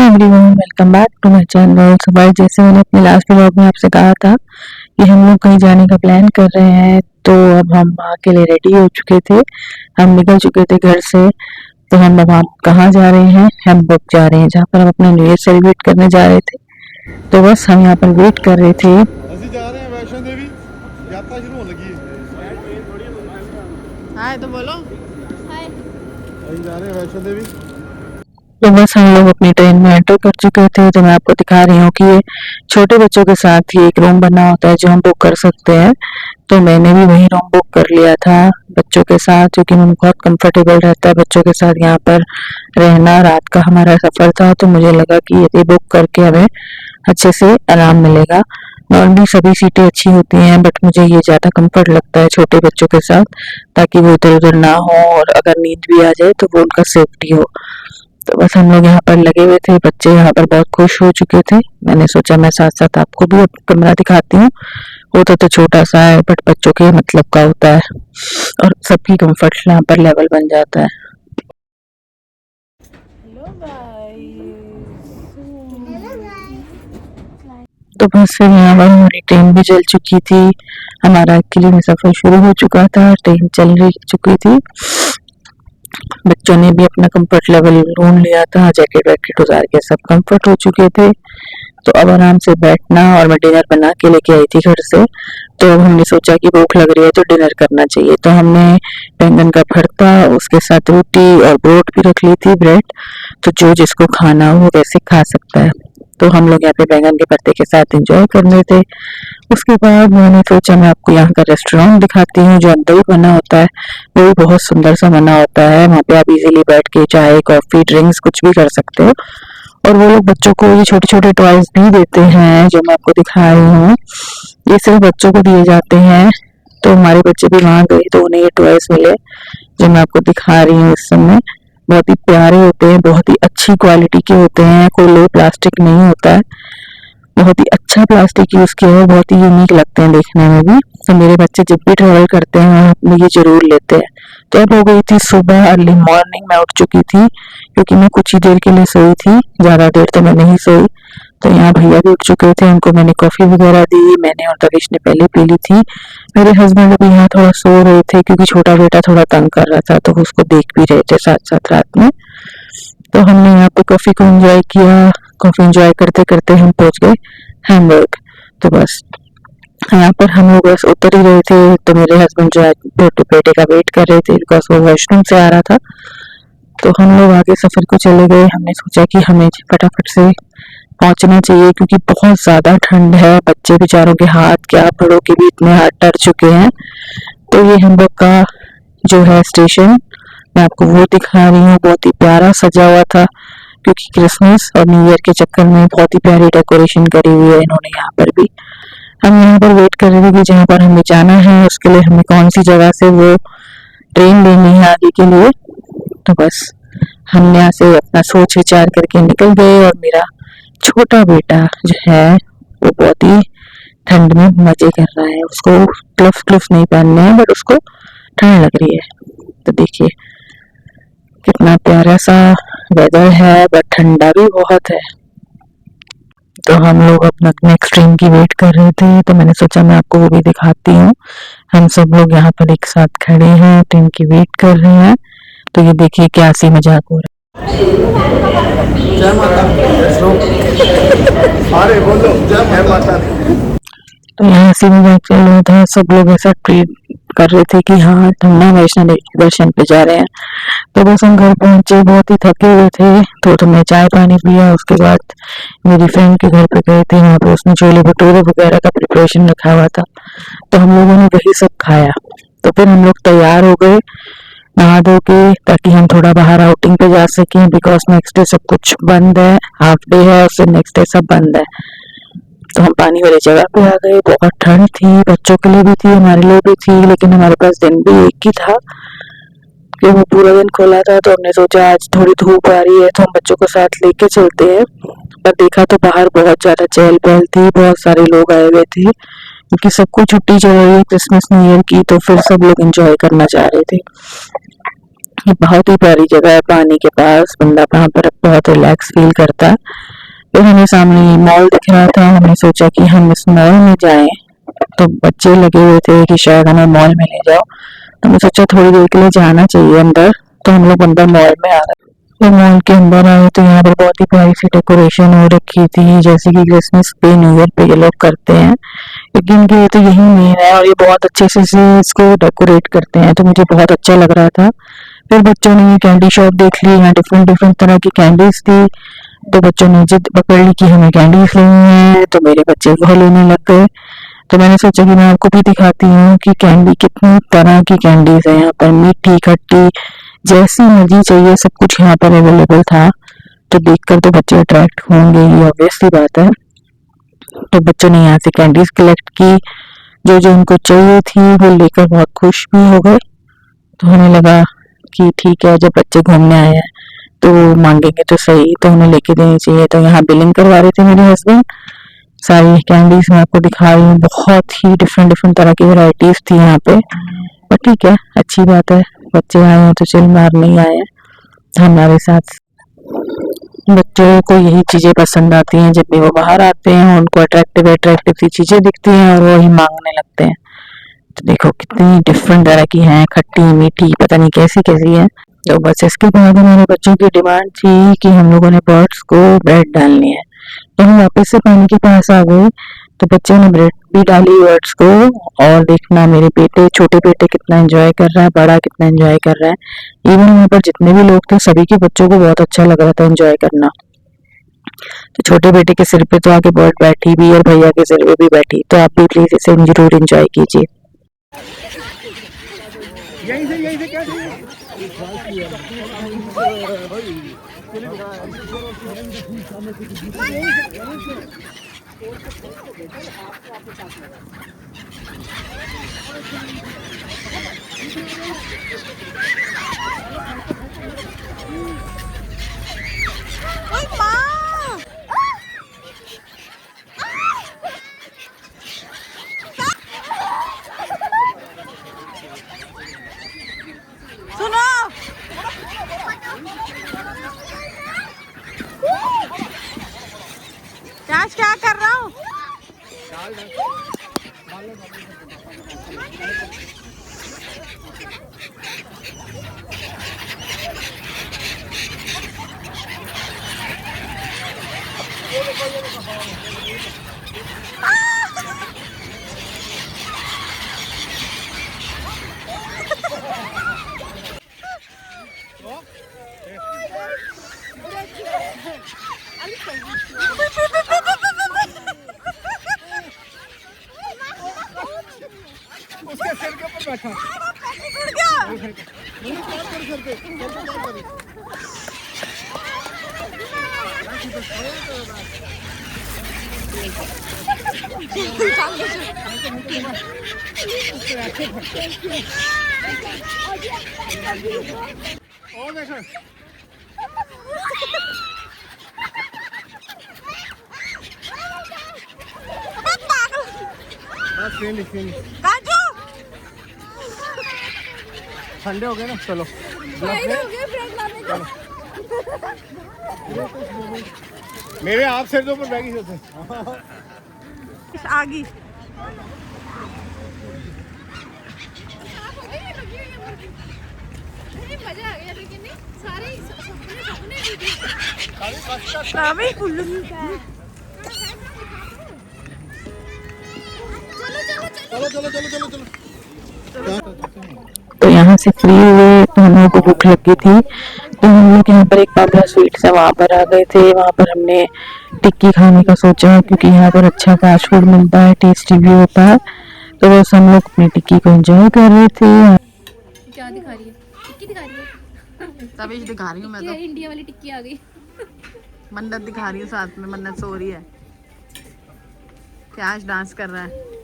Everyone, welcome back to my channel. So guys, जैसे मैंने अपने लास्ट व्लॉग में आपसे कहा था कि हम लोग कहीं जाने का प्लान कर रहे हैं, तो अब हम वहाँ के लिए रेडी हो चुके थे। हम निकल चुके थे घर से। तो हम अब कहाँ जा रहे हैं? हम बुक जा रहे हैं, जहाँ पर हम अपना न्यू ईयर सेलिब्रेट करने जा रहे थे। तो बस हम यहाँ पर वेट कर रहे थे। ਅਸੀਂ ਜਾ ਰਹੇ ਹਾਂ ਵੈਸ਼ਨੋ ਦੇਵੀ, ਯਾਤਰਾ ਸ਼ੁਰੂ ਹੋਣ ਲੱਗੀ ਹੈ। हाय तो बोलो। ਅਸੀਂ जा रहे हैं वैष्णो देवी। तो बस हम लोग अपनी ट्रेन में एंटर कर चुके थे। तो मैं आपको दिखा रही हूँ कि ये छोटे बच्चों के साथ ही एक रूम बना होता है जो हम बुक कर सकते हैं। तो मैंने भी वही रूम बुक कर लिया था बच्चों के साथ, क्योंकि मुझे बहुत कंफर्टेबल रहता है बच्चों के साथ यहाँ पर रहना। रात का हमारा सफर था, तो मुझे लगा कि ये बुक करके हमें अच्छे से आराम मिलेगा। नॉर्मली सभी सीटें अच्छी होती हैं, बट मुझे ये ज़्यादा कंफर्ट लगता है छोटे बच्चों के साथ, ताकि वो इधर उधर ना हो और अगर नींद भी आ जाए तो वो उनका सेफ्टी हो। तो बस हम लोग यहाँ पर लगे हुए थे, बच्चे यहाँ पर बहुत खुश हो चुके थे। मैंने सोचा मैं साथ साथ आपको भी कमरा दिखाती हूँ। होता तो छोटा सा है, बट बच्चों के मतलब का होता है और सबकी कंफर्ट यहाँ पर लेवल बन जाता है। तो बस फिर यहाँ पर हमारी ट्रेन भी चल चुकी थी। हमारा एक्चुअली में सफर शुरू हो चुका था, ट्रेन चल चुकी थी। बच्चों ने भी अपना कंफर्ट लेवल ढूंढ लिया था, जैकेट वैकेट उतार के सब कंफर्ट हो चुके थे। तो अब आराम से बैठना, और मैं डिनर बना के लेके आई थी घर से। तो अब हमने सोचा कि भूख लग रही है तो डिनर करना चाहिए। तो हमने बैंगन का भरता, उसके साथ रोटी और ब्रोट भी रख ली थी, ब्रेड। तो जो जिसको खाना हो वैसे खा सकता है। तो हम लोग यहाँ पे बैंगन के भरते के साथ एंजॉय कर रहे थे। उसके बाद मैंने सोचा मैं आपको यहाँ का रेस्टोरेंट दिखाती हूँ जो अंदर ही बना होता है। वो भी बहुत सुंदर सा बना होता है। वहाँ पे आप इजीली बैठ के चाय कॉफी ड्रिंक्स कुछ भी कर सकते हो। और वो लोग बच्चों को ये छोटे छोटे टॉयज भी देते हैं जो मैं आपको दिखा रही हूँ। ये सिर्फ बच्चों को दिए जाते हैं। तो हमारे बच्चे भी वहाँ गए तो उन्हें ये टॉयज मिले जो मैं आपको दिखा रही हूँ इस समय। बहुत ही प्यारे होते हैं, बहुत ही अच्छी क्वालिटी के होते हैं, कोई लो प्लास्टिक नहीं होता है। बहुत ही अच्छा प्लास्टिक यूज किया है, बहुत ही यूनिक लगते हैं देखने में भी। तो मेरे बच्चे जब भी ट्रेवल करते हैं वहाँ ये जरूर लेते हैं। तो अब हो गई थी सुबह, अर्ली मॉर्निंग मैं उठ चुकी थी, क्योंकि मैं कुछ ही देर के लिए सोई थी, ज्यादा देर तो मैं नहीं सोई। तो यहाँ भैया भी उठ चुके थे, उनको मैंने कॉफी वगैरह दी। मैंने और दविश ने पहले पी ली थी। मेरे हस्बैंड अभी यहाँ थोड़ा सो रहे थे, क्योंकि छोटा बेटा थोड़ा तंग कर रहा था, तो उसको देख भी रहे थे साथ साथ रात में। तो हमने यहाँ पे कॉफी को एंजॉय किया। कॉफी एंजॉय करते करते हम पहुंच गए हैम्बर्ग। तो बस यहाँ पर हम लोग बस उतर ही रहे थे। तो मेरे हस्बैंड जो है बेटे का वेट कर रहे थे, बिकॉज वो वॉशरूम से आ रहा था। तो हम लोग आगे सफर को चले गए। हमने सोचा कि हमें फटाफट से पहुंचना चाहिए, क्योंकि बहुत ज्यादा ठंड है। बच्चे बेचारों के हाथ क्या, बड़ों के भी इतने हाथ डर चुके हैं। तो ये हैम्बर्ग का जो है स्टेशन, मैं आपको वो दिखा रही हूँ। बहुत ही प्यारा सजा हुआ था, क्योंकि क्रिसमस और न्यू ईयर के चक्कर में बहुत ही प्यारी डेकोरेशन करी हुई है इन्होंने यहाँ पर भी। हम यहाँ पर वेट कर रहे थे कि जहाँ पर हमें जाना है उसके लिए हमें कौन सी जगह से वो ट्रेन लेनी है आगे के लिए। तो बस हम यहाँ से अपना सोच विचार करके निकल गए। और मेरा छोटा बेटा जो है वो बहुत ही ठंड में मजे कर रहा है। उसको ग्लव्स ग्लव्स नहीं पहनने हैं, बट उसको ठंड लग रही है। तो देखिए कितना प्यारा सा वेदर है, बट ठंडा भी बहुत है। तो हम लोग अपना नेक्स्ट ट्रेन की वेट कर रहे थे, तो मैंने सोचा मैं आपको वो भी दिखाती हूँ। हम सब लोग यहाँ पर एक साथ खड़े हैं, ट्रेन की वेट कर रहे हैं। तो ये देखिए क्या सी मजाक हो रहा है। जय माता अरे बोलो जय माता। तो यहाँ से मजाक चल रहा था, सब लोग ऐसा ट्रीट कर रहे थे कि हाँ हम ना वैष्णो देवी के दर्शन पे जा रहे हैं। तो बस हम घर पहुंचे, बहुत ही थके हुए थे। तो हमने चाय पानी पिया। उसके बाद मेरी फ्रेंड के घर पे गए थे, वहाँ पे उसने छोले भटूरे वगैरह का प्रिपरेशन रखा हुआ था, तो हम लोगों ने वही सब खाया। तो फिर हम लोग तैयार हो गए नहा धो के, ताकि हम थोड़ा बाहर आउटिंग पे जा सकें, बिकॉज नेक्स्ट डे सब कुछ बंद है, हाफ डे है, उससे नेक्स्ट डे सब बंद है। तो हम पानी वाली जगह पे आ गए। बहुत ठंड थी, बच्चों के लिए भी थी, हमारे लिए भी थी, लेकिन हमारे पास दिन भी एक ही था कि वो पूरा दिन खोला था। तो हमने सोचा आज थोड़ी धूप आ रही है तो हम बच्चों को साथ लेके चलते हैं। पर देखा तो बाहर बहुत ज्यादा चहल पहल थी, बहुत सारे लोग आए हुए थे, क्योंकि सबको छुट्टी चल रही है क्रिसमस न्यू ईयर की। तो फिर सब लोग एंजॉय करना चाह रहे थे। ये बहुत ही प्यारी जगह है, पानी के पास बंदा वहाँ पर बहुत रिलैक्स फील करता है। फिर हमें सामने मॉल दिख रहा था, हमने सोचा कि हम इस मॉल में जाएं, तो बच्चे लगे हुए थे कि शायद हमें मॉल में ले जाओ, तो हमने सोचा थोड़ी देर के लिए जाना चाहिए अंदर, तो हम लोग अंदर मॉल में आ गए। तो मॉल के अंदर आए तो यहाँ पर बहुत ही प्यारी सी डेकोरेशन हो रखी थी, जैसे कि क्रिसमस पे न्यू ईयर पे ये लोग करते हैं, क्योंकि इनके लिए तो यही मेन है और ये बहुत अच्छे से इसको डेकोरेट करते हैं, तो मुझे बहुत अच्छा लग रहा था। फिर बच्चों ने ये कैंडी शॉप देख ली, यहाँ डिफरेंट डिफरेंट तरह की कैंडीज थी, तो बच्चों ने जिद पकड़ ली कि हमें कैंडीज लेनी है, तो मेरे बच्चे वह लेने लग गए। तो मैंने सोचा कि मैं आपको भी दिखाती हूँ कि कैंडी कितनी तरह की कैंडीज है यहाँ पर, मीठी खट्टी जैसी मर्जी चाहिए सब कुछ यहाँ पर अवेलेबल था। तो देखकर तो बच्चे अट्रैक्ट होंगे, ये ऑब्वियस सी बात है। तो बच्चों ने यहाँ से कैंडीज कलेक्ट की, जो जो उनको चाहिए थी वो लेकर बहुत खुश भी हो गए। तो हमें लगा कि ठीक है, जब बच्चे घूमने आए हैं तो मांगेंगे तो सही, तो उन्हें लेके देनी चाहिए। तो यहाँ बिलिंग करवा रहे थे मेरे हस्बैंड, सारी कैंडीज मैं आपको दिखा रही हूँ, बहुत ही डिफरेंट डिफरेंट तरह की वैरायटीज थी यहाँ पे। पर ठीक है, अच्छी बात है, बच्चे आए हैं तो चिल मारने ही आए हैं हमारे साथ। बच्चों को यही चीजें पसंद आती हैं, जब भी वो बाहर आते हैं उनको अट्रैक्टिव अट्रैक्टिव सी चीजें दिखती हैं और वो ही मांगने लगते हैं। तो देखो कितनी डिफरेंट तरह की हैं, खट्टी मीठी पता नहीं कैसी कैसी है। तो बस इसके बाद हमारे बच्चों की डिमांड थी कि हम लोगों ने बर्ड्स को ब्रेड डालनी है, तो हम वापस से पानी के पास आ गए। तो बच्चों ने ब्रेड भी डाली बर्ड्स को, और देखना मेरे बेटे छोटे बेटे कितना एंजॉय कर रहा है, बड़ा कितना एंजॉय कर रहा है। इवन वहाँ पर जितने भी लोग थे सभी के बच्चों को बहुत अच्छा लग रहा था एंजॉय करना। तो छोटे बेटे के सिर पे तो आके बर्ड बैठी भी और भैया के सिर पे भी बैठी, तो आप भी प्लीज इसे जरूर एंजॉय कीजिए। यहीं से क्या चाहिए? सुनो क्या कर रहा हूँ? उसके सिर के ऊपर बैठा। उड़ गया। और देखो बस फिनिश काजू ठंडे हो गए ना, चलो मेरे आप सिर के ऊपर बैगी होते आगी मजा आ गया, लेकिन नहीं सारे सपने चलो चलो चलो चलो चलो। तो यहाँ से फ्री हुए तो हम लोगों को भूख लगी थी, तो हम लोग यहाँ पर एक पापड़ा स्वीट्स है वहाँ पर आ गए थे। वहाँ पर हमने टिक्की खाने का सोचा, क्योंकि यहाँ पर अच्छा फास्ट फूड मिलता है, टेस्टी भी होता है। तो बस हम लोग अपनी टिक्की को एंजॉय कर रहे थे। क्या दिखा रही है? टिक्की दिखा रही है? तभी दिखा रही हूँ मैं क्या तो, इंडिया वाली टिक्की आ गई? मन्नत दिखा रही हूँ साथ में, मन्नत सो रही है, क्या आज डांस कर रहा है।